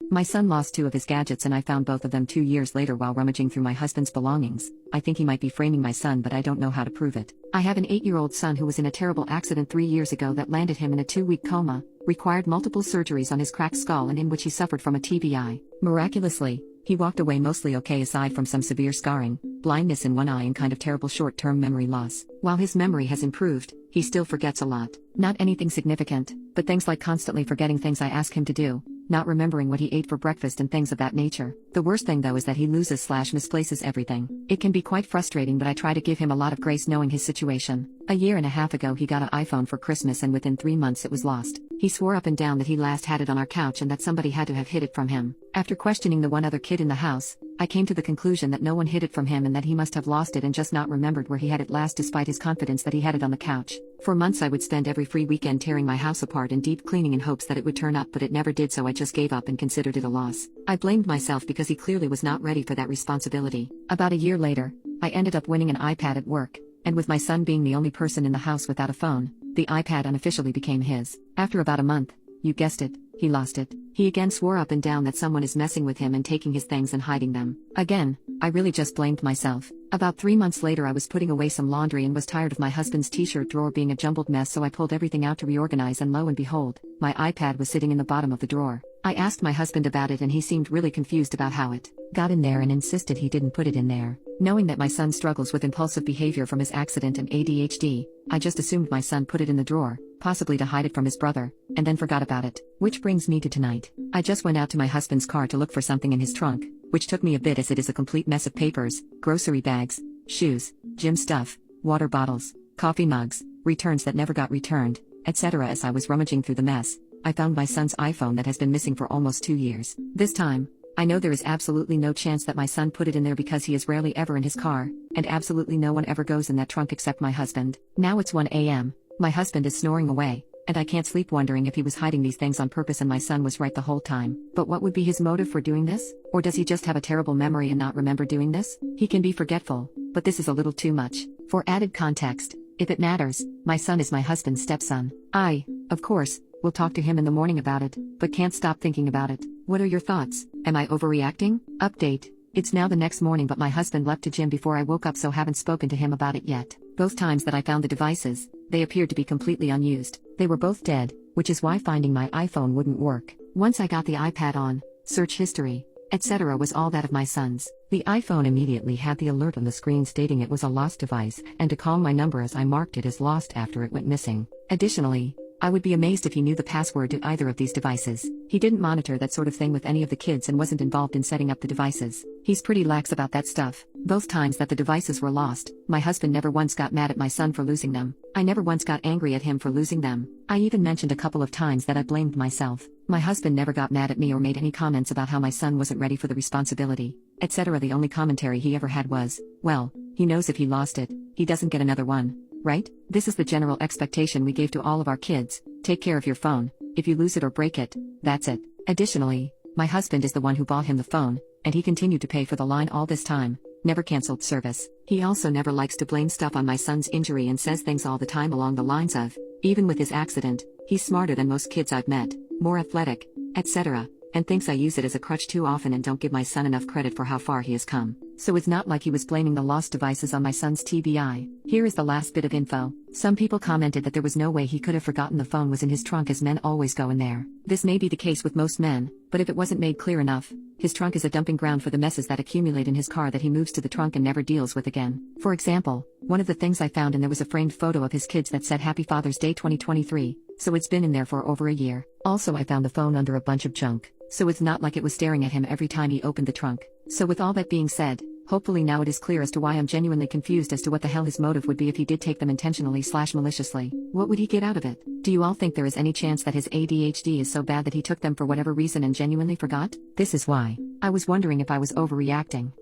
My son lost two of his gadgets and I found both of them 2 years later while rummaging through my husband's belongings. I think he might be framing my son, but I don't know how to prove it. I have an 8-year-old son who was in a terrible accident 3 years ago that landed him in a 2-week coma, required multiple surgeries on his cracked skull and in which he suffered from a TBI. Miraculously, he walked away mostly okay aside from some severe scarring, blindness in one eye and kind of terrible short-term memory loss. While his memory has improved, he still forgets a lot. Not anything significant, but things like constantly forgetting things I ask him to do, not remembering what he ate for breakfast and things of that nature. The worst thing though is that he loses/misplaces everything. It can be quite frustrating, but I try to give him a lot of grace knowing his situation. A year and a half ago he got an iPhone for Christmas and within 3 months it was lost. He swore up and down that he last had it on our couch and that somebody had to have hid it from him. After questioning the one other kid in the house, I came to the conclusion that no one hid it from him and that he must have lost it and just not remembered where he had it last despite his confidence that he had it on the couch. For months I would spend every free weekend tearing my house apart and deep cleaning in hopes that it would turn up, but it never did, so I just gave up and considered it a loss. I blamed myself because he clearly was not ready for that responsibility. About a year later, I ended up winning an iPad at work, and with my son being the only person in the house without a phone, the iPad unofficially became his. After about a month, you guessed it, he lost it. He again swore up and down that someone is messing with him and taking his things and hiding them. Again, I really just blamed myself. About 3 months later I was putting away some laundry and was tired of my husband's t-shirt drawer being a jumbled mess, so I pulled everything out to reorganize and lo and behold, my iPad was sitting in the bottom of the drawer. I asked my husband about it and he seemed really confused about how it got in there and insisted he didn't put it in there. Knowing that my son struggles with impulsive behavior from his accident and ADHD, I just assumed my son put it in the drawer, possibly to hide it from his brother, and then forgot about it. Which brings me to tonight. I just went out to my husband's car to look for something in his trunk, which took me a bit as it is a complete mess of papers, grocery bags, shoes, gym stuff, water bottles, coffee mugs, returns that never got returned, etc. As I was rummaging through the mess, I found my son's iPhone that has been missing for almost 2 years. This time, I know there is absolutely no chance that my son put it in there because he is rarely ever in his car, and absolutely no one ever goes in that trunk except my husband. Now it's 1 a.m. My husband is snoring away, and I can't sleep wondering if he was hiding these things on purpose and my son was right the whole time. But what would be his motive for doing this? Or does he just have a terrible memory and not remember doing this? He can be forgetful, but this is a little too much. For added context, if it matters, my son is my husband's stepson. I, of course, will talk to him in the morning about it, but can't stop thinking about it. What are your thoughts? Am I overreacting? Update. It's now the next morning, but my husband left to gym before I woke up, so haven't spoken to him about it yet. Both times that I found the devices, they appeared to be completely unused. They were both dead, which is why finding my iPhone wouldn't work. Once I got the iPad on, search history, etc. was all that of my son's. The iPhone immediately had the alert on the screen stating it was a lost device and to call my number as I marked it as lost after it went missing. Additionally, I would be amazed if he knew the password to either of these devices. He didn't monitor that sort of thing with any of the kids and wasn't involved in setting up the devices. He's pretty lax about that stuff. Both times that the devices were lost, my husband never once got mad at my son for losing them. I never once got angry at him for losing them. I even mentioned a couple of times that I blamed myself. My husband never got mad at me or made any comments about how my son wasn't ready for the responsibility, etc. The only commentary he ever had was, well, he knows if he lost it, he doesn't get another one. Right? This is the general expectation we gave to all of our kids. Take care of your phone. If you lose it or break it, that's it. Additionally, my husband is the one who bought him the phone, and he continued to pay for the line all this time, never canceled service. He also never likes to blame stuff on my son's injury and says things all the time along the lines of, even with his accident, he's smarter than most kids I've met, more athletic, etc., and thinks I use it as a crutch too often and don't give my son enough credit for how far he has come. So it's not like he was blaming the lost devices on my son's TBI. Here is the last bit of info. Some people commented that there was no way he could have forgotten the phone was in his trunk, as men always go in there. This may be the case with most men, but if it wasn't made clear enough, his trunk is a dumping ground for the messes that accumulate in his car that he moves to the trunk and never deals with again. For example, one of the things I found, and there was a framed photo of his kids that said Happy Father's Day 2023, so it's been in there for over a year. Also, I found the phone under a bunch of junk, so it's not like it was staring at him every time he opened the trunk. So with all that being said, hopefully now it is clear as to why I'm genuinely confused as to what the hell his motive would be if he did take them intentionally/maliciously. What would he get out of it? Do you all think there is any chance that his ADHD is so bad that he took them for whatever reason and genuinely forgot? This is why I was wondering if I was overreacting.